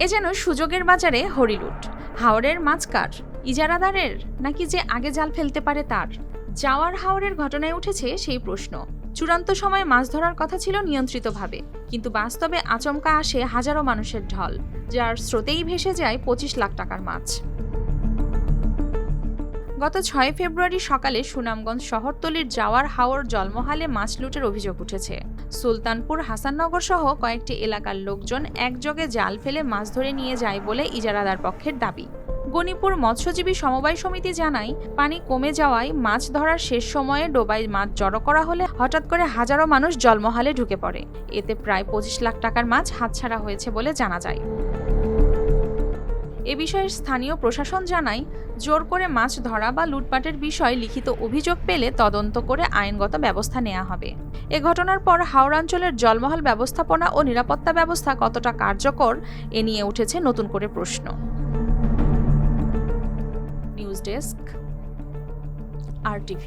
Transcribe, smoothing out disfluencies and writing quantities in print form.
এ যেন সুযোগের বাজারে হরিলুট। হাওরের মাছ কার? ইজারাদারের, নাকি যে আগে জাল ফেলতে পারে তার? জাওয়ার হাওরের ঘটনায় উঠেছে সেই প্রশ্ন। চূড়ান্ত সময়ে মাছ ধরার কথা ছিল নিয়ন্ত্রিতভাবে, কিন্তু বাস্তবে আচমকা আসে হাজারো মানুষের ঢল, যার স্রোতেই ভেসে যায় 25 লাখ টাকার মাছ। গত 6 ফেব্রুয়ারি সকালে সুনামগঞ্জ শহরতলির জাওয়ার হাওর জলমহালে মাছ লুটের অভিযোগ উঠেছে। সুলতানপুর, হাসাননগর সহ কয়েকটি এলাকার লোকজন একযোগে জাল ফেলে মাছ ধরে নিয়ে যায় বলে ইজারাদার পক্ষের দাবি। গণিপুর মৎস্যজীবী সমবায় সমিতি জানায়, পানি কমে যাওয়ায় মাছ ধরার শেষ সময়ে ডোবায় মাছ জড়ো করা হলে হঠাৎ করে হাজারো মানুষ জলমহালে ঢুকে পড়ে। এতে প্রায় 25 লাখ টাকার মাছ হাতছাড়া হয়েছে বলে জানা যায়। এ বিষয়ে স্থানীয় প্রশাসন জানায়, জোর করে মাছ ধরা বা লুটপাটের বিষয়ে লিখিত অভিযোগ পেলে তদন্ত করে আইনগত ব্যবস্থা নেওয়া হবে। এ ঘটনার পর হাওড়াঞ্চলের জলমহল ব্যবস্থাপনা ও নিরাপত্তা ব্যবস্থা কতটা কার্যকর, এ নিয়ে উঠেছে নতুন করে প্রশ্ন। News desk, RTV।